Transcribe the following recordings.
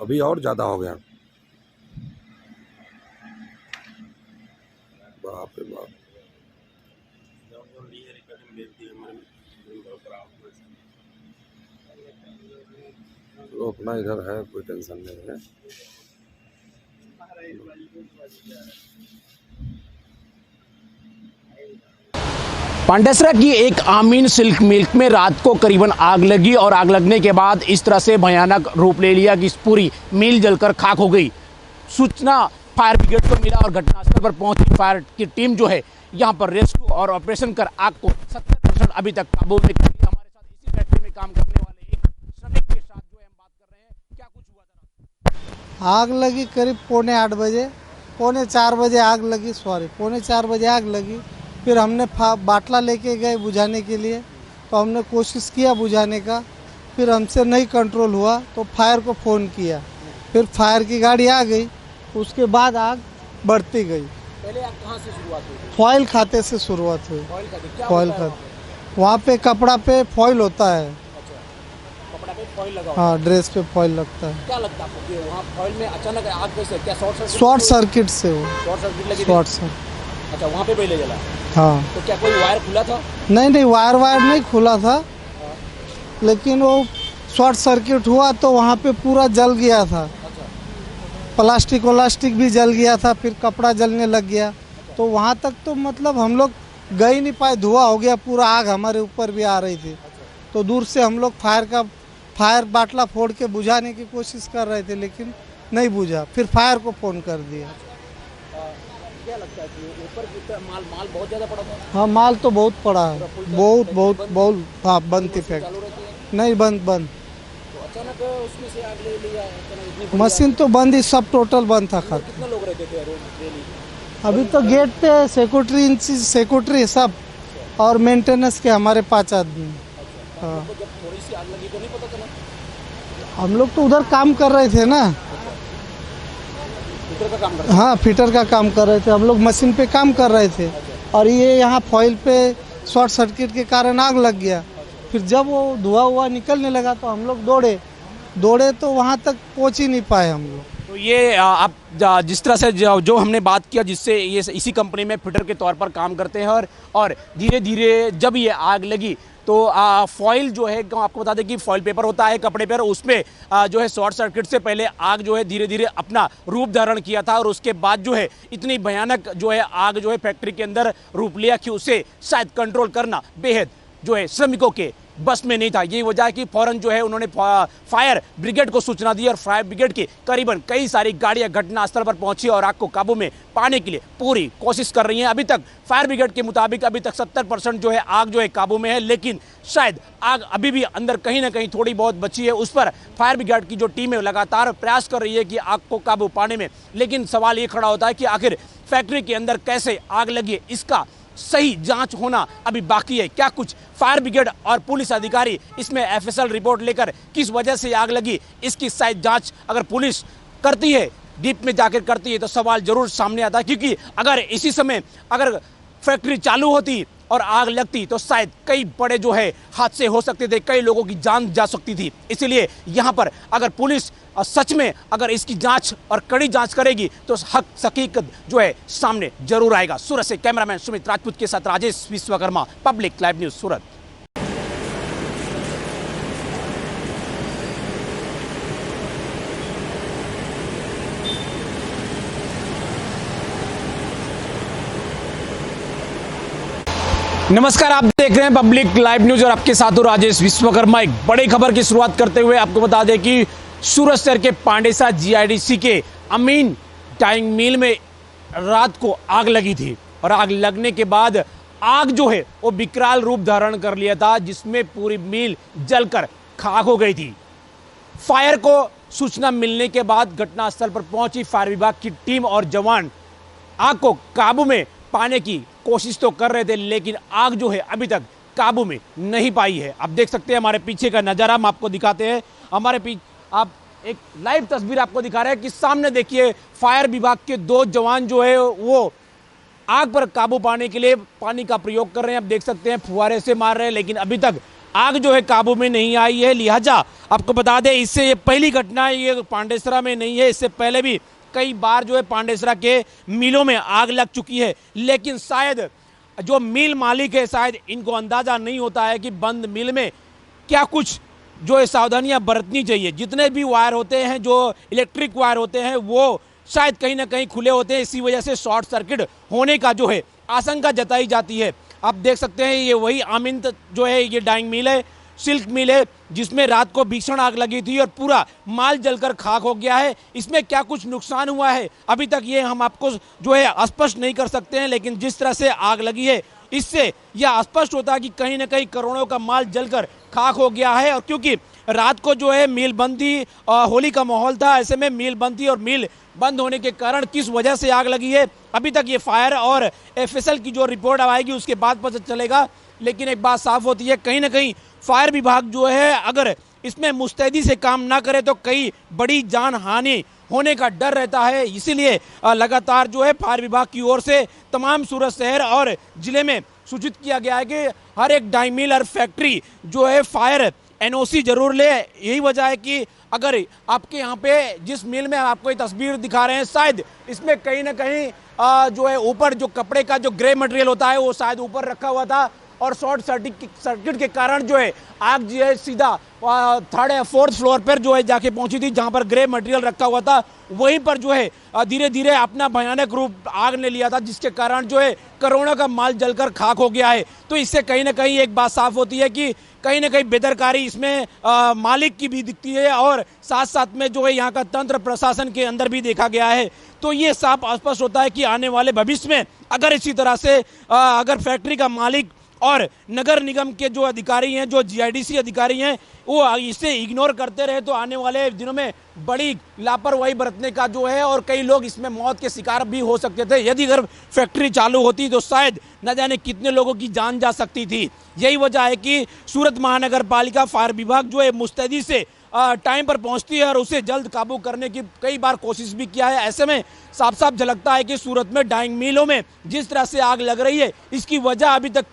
अभी और ज़्यादा हो गया। बाप रे बाप। तो अपना इधर है, कोई टेंशन नहीं है। पांडेसरा की एक आमीन सिल्क मिल्क में रात को करीबन आग लगी और आग लगने के बाद इस तरह से भयानक रूप ले लिया कि इस पूरी मिल जलकर खाक हो गई। सूचना फायर ब्रिगेड को मिला और घटनास्थल पर पहुंची फायर की टीम जो है यहां पर रेस्क्यू और ऑपरेशन कर आग को 70% अभी तक काबू में कर लिया। हमारे साथ इसी फैक्ट्री में काम करने वाले एक श्रमिक के साथ जो है हम बात कर रहे हैं, क्या कुछ हुआ था? आग लगी करीब पौने 8 बजे, पौने 4 बजे आग लगी, पौने 4 बजे आग लगी। फिर हमने बाटला लेके गए बुझाने के लिए, तो हमने कोशिश किया बुझाने का, फिर हमसे नहीं कंट्रोल हुआ तो फायर को फ़ोन किया, फिर फायर की गाड़ी आ गई। उसके बाद आग बढ़ती गई। पहले आग कहाँ से शुरुआत हुई? फॉइल खाते से शुरुआत हुई। फॉइल खाते, वहाँ पे कपड़ा पे फॉइल होता है। कपड़ा पे फॉइल लगा? हाँ, ड्रेस पे फॉइल लगता है। क्या लगता है आपको कि वहाँ फॉइल में अचानक आग कैसे? क्या शॉर्ट सर्किट से हो। शॉर्ट सर्किट लगी? Short circuit. अच्छा, वहाँ पे पहले जला? हाँ। तो क्या कोई वायर खुला था? नहीं, वायर नहीं खुला था, लेकिन वो शॉर्ट सर्किट हुआ तो वहाँ पे पूरा जल गया था। प्लास्टिक भी जल गया था, फिर कपड़ा जलने लग गया। तो वहाँ तक तो मतलब हम लोग गए नहीं पाए, धुआं हो गया पूरा, आग हमारे ऊपर भी आ रही थी। तो दूर से हम लोग फायर बाटला फोड़ के बुझाने की कोशिश कर रहे थे, लेकिन नहीं बुझा। फिर फायर को फ़ोन कर दिया। क्या लगता है कि ऊपर की माल बहुत ज़्यादा पड़ा था? हाँ, माल तो बहुत पड़ा है, बहुत। हाँ, बंद थी फैक्ट्री। नहीं, बंद। तो अचानक उसमें से आग ले लिया? मशीन तो बंद ही, सब टोटल बंद था। कितने लोग रहते थे डेली? अभी तो गेट पे सेक्रेटरी सब और मेंटेनेंस के हमारे 5 आदमी। हाँ। जब थोड़ी सी आग लगी तो नहीं पता चला? हम लोग तो उधर काम कर रहे थे ना। फिटर का काम कर? हाँ, फिटर का काम कर रहे थे हम लोग, मशीन पे काम कर रहे थे। और ये यहाँ फॉइल पे शॉर्ट सर्किट के कारण आग लग गया। फिर जब वो धुआं निकलने लगा तो हम लोग दौड़े तो वहाँ तक पहुँच ही नहीं पाए हम लोग। तो ये आप जिस तरह से जो हमने बात किया, जिससे ये इसी कंपनी में फिटर के तौर पर काम करते हैं और धीरे धीरे जब ये आग लगी तो फॉइल जो है, आपको बता दें कि फॉइल पेपर होता है कपड़े पर, उसमें जो है शॉर्ट सर्किट से पहले आग जो है धीरे धीरे अपना रूप धारण किया था और उसके बाद जो है इतनी भयानक जो है आग जो है फैक्ट्री के अंदर रूप लिया कि उसे शायद कंट्रोल करना बेहद जो है श्रमिकों के बस में नहीं था। यही वजह है कि फौरन जो है उन्होंने फायर ब्रिगेड को सूचना दी और फायर ब्रिगेड की करीबन कई सारी गाड़ियां घटनास्थल पर पहुंची और आग को काबू में पाने के लिए पूरी कोशिश कर रही हैं। अभी तक फायर ब्रिगेड के मुताबिक अभी तक 70% जो है आग जो है काबू में है, लेकिन शायद आग अभी भी अंदर कहीं ना कहीं थोड़ी बहुत बची है। उस पर फायर ब्रिगेड की जो टीम है लगातार प्रयास कर रही है कि आग को काबू पाने में, लेकिन सवाल ये खड़ा होता है कि आखिर फैक्ट्री के अंदर कैसे आग लगी, इसका सही जांच होना अभी बाकी है। क्या कुछ फायर ब्रिगेड और पुलिस अधिकारी इसमें एफएसएल रिपोर्ट लेकर किस वजह से आग लगी, इसकी शायद जांच अगर पुलिस करती है, डीप में जाकर करती है, तो सवाल जरूर सामने आता है। क्योंकि अगर इसी समय अगर फैक्ट्री चालू होती और आग लगती तो शायद कई बड़े जो है हादसे हो सकते थे, कई लोगों की जान जा सकती थी। इसीलिए यहाँ पर अगर पुलिस सच में अगर इसकी जांच और कड़ी जांच करेगी तो हकीकत जो है सामने जरूर आएगा। सूरत से कैमरामैन सुमित राजपूत के साथ Rajesh Vishwakarma, public live news, Surat. नमस्कार, आप देख रहे हैं पब्लिक लाइव न्यूज और आपके साथ हूं राजेश विश्वकर्मा। एक बड़ी खबर की शुरुआत करते हुए आपको बता दें कि सूरत शहर के पांडेसा जीआईडीसी के अमीन डाइंग मिल में रात को आग लगी थी और आग लगने के बाद आग जो है वो विकराल रूप धारण कर लिया था, जिसमें पूरी मिल जलकर खाक हो गई थी। फायर को सूचना मिलने के बाद घटनास्थल पर पहुंची फायर विभाग की टीम और जवान आग को काबू में पाने की कोशिश तो कर रहे थे, लेकिन आग जो है अभी तक काबू में नहीं पाई है। आप देख सकते हैं हमारे पीछे का नजारा हम आपको दिखाते हैं। हमारे पीछे आप एक लाइव तस्वीर आपको दिखा रहे हैं कि सामने देखिए फायर विभाग के 2 जवान जो है वो आग पर काबू पाने के लिए पानी का प्रयोग कर रहे हैं। आप देख सकते हैं फुहारे से मार रहे हैं, लेकिन अभी तक आग जो है काबू में नहीं आई है। लिहाजा आपको बता दें, इससे ये पहली घटना ये पांडेसरा में नहीं है, इससे पहले भी कई बार जो है पांडेसरा के मिलों में आग लग चुकी है। लेकिन शायद जो मिल मालिक है, शायद इनको अंदाजा नहीं होता है कि बंद मिल में क्या कुछ जो है सावधानियां बरतनी चाहिए। जितने भी वायर होते हैं, जो इलेक्ट्रिक वायर होते हैं, वो शायद कहीं ना कहीं खुले होते हैं। इसी वजह से शॉर्ट सर्किट होने का जो है आशंका जताई जाती है। आप देख सकते हैं ये वही आमिंत जो है ये डाइंग मिल है, सिल्क मिल है, जिसमें रात को भीषण आग लगी थी और पूरा माल जलकर खाक हो गया है। इसमें क्या कुछ नुकसान हुआ है अभी तक ये हम आपको जो है स्पष्ट नहीं कर सकते हैं, लेकिन जिस तरह से आग लगी है इससे यह स्पष्ट होता है कि कहीं ना कहीं करोड़ों का माल जलकर खाक हो गया है। और क्योंकि रात को जो है मिल बंद थी, होली का माहौल था, ऐसे में मिल बंद थी और मिल बंद होने के कारण किस वजह से आग लगी है अभी तक ये फायर और एफएसएल की जो रिपोर्ट आएगी उसके बाद पता चलेगा। लेकिन एक बात साफ होती है, कहीं ना कहीं फायर विभाग जो है अगर इसमें मुस्तैदी से काम ना करे तो कई बड़ी जान हानि होने का डर रहता है। इसीलिए लगातार जो है फायर विभाग की ओर से तमाम सूरत शहर और जिले में सूचित किया गया है कि हर एक डाई मिल और फैक्ट्री जो है फायर एनओसी जरूर ले। यही वजह है कि अगर आपके यहाँ पे जिस मिल में आपको ये तस्वीर दिखा रहे हैं, शायद इसमें कहीं ना कहीं जो है ऊपर जो कपड़े का जो ग्रे मटेरियल होता है वो शायद ऊपर रखा हुआ था और शॉर्ट सर्किट के कारण जो है आग जो है सीधा 3rd या 4th फ्लोर पर जो है जाके पहुंची थी, जहां पर ग्रे मटेरियल रखा हुआ था। वहीं पर जो है धीरे धीरे अपना भयानक रूप आग ने लिया था, जिसके कारण जो है करोड़ों का माल जलकर खाक हो गया है। तो इससे कहीं ना कहीं एक बात साफ होती है कि कहीं ना कहीं बेदरकारी इसमें मालिक की भी दिखती है और साथ साथ में जो है यहाँ का तंत्र प्रशासन के अंदर भी देखा गया है। तो ये साफ स्पष्ट होता है कि आने वाले भविष्य में अगर इसी तरह से अगर फैक्ट्री का मालिक और नगर निगम के जो अधिकारी हैं, जो जीआईडीसी अधिकारी हैं, वो इसे इग्नोर करते रहे तो आने वाले दिनों में बड़ी लापरवाही बरतने का जो है और कई लोग इसमें मौत के शिकार भी हो सकते थे। यदि अगर फैक्ट्री चालू होती तो शायद न जाने कितने लोगों की जान जा सकती थी। यही वजह है कि सूरत महानगर पालिका फायर विभाग जो है मुस्तैदी से टाइम पर पहुंचती है और उसे जल्द काबू करने की कई बार कोशिश भी किया है। ऐसे में साफ साफ झलकता है कि सूरत में डाइंग मिलों में जिस तरह से आग लग रही है, इसकी वजह अभी तक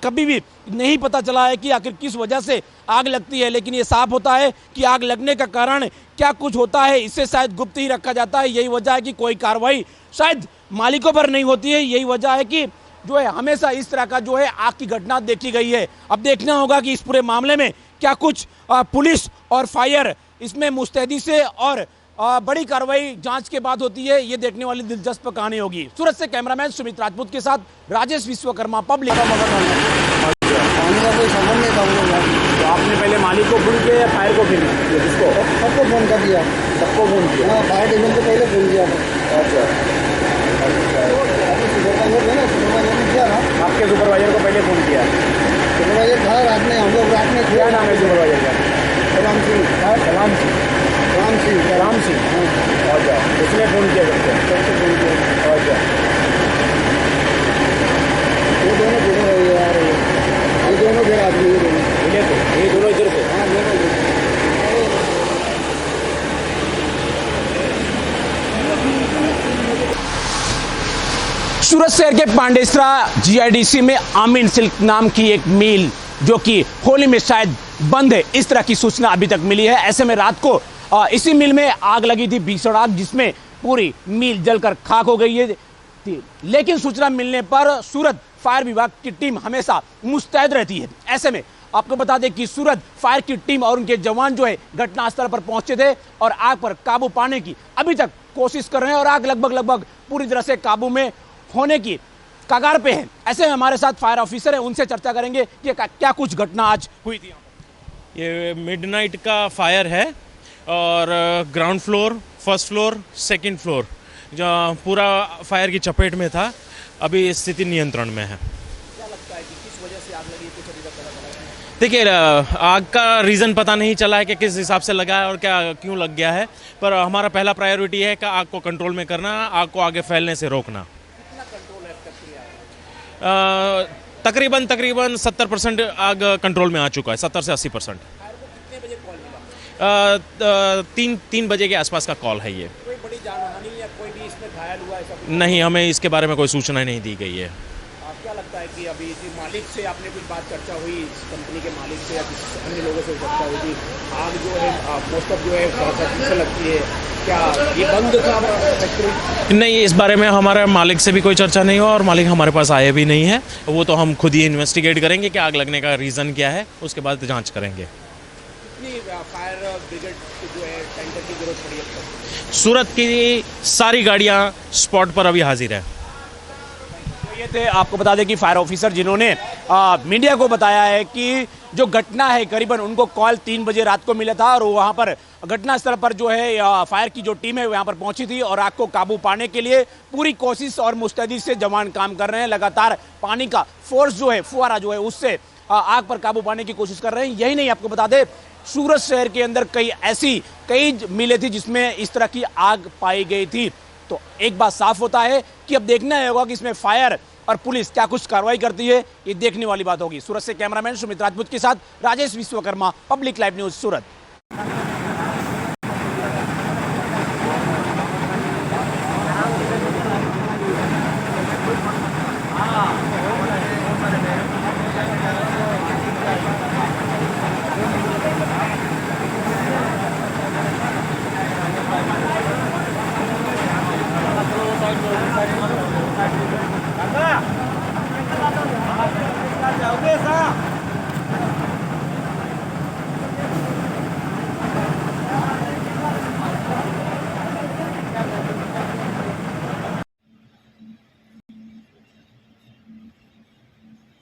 कभी भी नहीं पता चला है कि आखिर किस वजह से आग लगती है। लेकिन ये साफ होता है कि आग लगने का कारण क्या कुछ होता है, इससे शायद गुप्त ही रखा जाता है। यही वजह है कि कोई कार्रवाई शायद मालिकों पर नहीं होती है। यही वजह है कि जो है हमेशा इस तरह का जो है आग की घटना देखी गई है। अब देखना होगा कि इस पूरे मामले में क्या कुछ पुलिस और फायर इसमें मुस्तैदी से और बड़ी कार्रवाई जांच के बाद होती है। ये देखने वाली दिलचस्प कहानी होगी। सूरत से कैमरामैन सुमित राजपूत के साथ राजेश विश्वकर्मा, पब्लिक। तो आपने पहले मालिक को फोन किया या फायर को फोन किया? किसको? सबको फोन कर दिया। सबको फोन किया? हाँ, फायर डिवीजन को पहले फोन किया था। अच्छा, आपके सुपरवाइजर को पहले फोन किया? सुपरवाइजर था रात में, हम लोग रात में। क्या नाम है सुपरवाइजर का? सलाम सिंह। सलाम सिंह। राम सिंह। राम सिंह। अच्छा, उसने फोन किया सबसे फोन किया? अच्छा, ये दोनों फिर आ रही है, ये दोनों फिर आदमी ये दोनों इधर से? हाँ, दोनों। सूरत शहर के पांडेसरा जीआईडीसी में आमीन सिल्क नाम की एक मिल जो कि होली में शायद बंद है, इस तरह की सूचना अभी तक मिली है। ऐसे में रात को इसी मिल में आग लगी थी, भीषण आग, जिसमें पूरी मिल जलकर खाक हो गई है। लेकिन सूचना मिलने पर सूरत फायर विभाग की टीम हमेशा मुस्तैद रहती है। ऐसे में आपको बता दें कि सूरत फायर की टीम और उनके जवान जो है घटनास्थल पर पहुंचे थे और आग पर काबू पाने की अभी तक कोशिश कर रहे हैं और आग लगभग पूरी तरह से काबू में होने की कगार पे है। ऐसे में हमारे साथ फायर ऑफिसर है, उनसे चर्चा करेंगे कि क्या कुछ घटना आज हुई थी। ये मिडनाइट का फायर है और ground floor, first floor, second floor जो पूरा फायर की चपेट में था। अभी स्थिति नियंत्रण में है। क्या लगता है कि किस वजह से आग लगी, कुछ अभी तक पता चला है? देखिए, आग का रीज़न पता नहीं चला है कि किस हिसाब से लगा है और क्या क्यों लग गया है, पर हमारा पहला प्रायोरिटी है कि आग को कंट्रोल में करना, आग को आगे फैलने से रोकना। कितना कंट्रोल है अब तक? तकरीबन 70% आग कंट्रोल में आ चुका है, 70 से 80%। कितने बजे कॉल मिला? 3 बजे के आसपास का कॉल है ये। कोई बड़ी जानहानि या कोई भी इसमें घायल हुआ ऐसा कुछ? नहीं, हमें इसके बारे में कोई सूचना नहीं दी गई है। क्या लगता है है कि अभी इसी मालिक से आपने कुछ बात चर्चा हुई, इस कंपनी के मालिक से या किसी अन्य लोगों से चर्चा हुई थी? आग जो है मोस्ट ऑफ जो है से लगती है, क्या ये बंद था फैक्ट्री? नहीं, इस बारे में हमारे मालिक से भी कोई चर्चा नहीं हुआ और मालिक हमारे पास आए भी नहीं है। वो तो हम खुद ही इन्वेस्टिगेट करेंगे कि आग लगने का रीज़न क्या है, उसके बाद जांच करेंगे। कितनी फायर ब्रिगेड जो है टैंकर की जरूरत पड़ी है? सूरत की सारी गाड़ियां स्पॉट पर अभी हाजिर है। तो ये थे, आपको बता दें कि फायर ऑफिसर जिन्होंने मीडिया को बताया है कि जो घटना है करीबन उनको कॉल 3 बजे रात को मिला था और वहाँ पर घटनास्थल पर जो है फायर की जो टीम है वहाँ पर पहुंची थी और आग को काबू पाने के लिए पूरी कोशिश और मुस्तैदी से जवान काम कर रहे हैं। लगातार पानी का फोर्स जो है, फुहारा जो है, उससे आग पर काबू पाने की कोशिश कर रहे हैं। यही नहीं, आपको बता दें सूरत शहर के अंदर कई मिले थी जिसमें इस तरह की आग पाई गई थी। तो एक बात साफ होता है कि अब देखना होगा कि इसमें फायर और पुलिस क्या कुछ कार्रवाई करती है, ये देखने वाली बात होगी। सूरत से कैमरामैन सुमित राजपूत के साथ Rajesh Vishwakarma, public live news, Surat.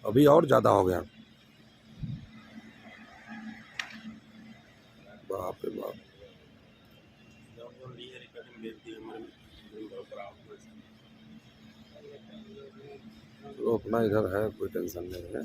अभी और ज़्यादा हो गया। बाप रे बाप। तो अपना इधर है, कोई टेंशन नहीं है।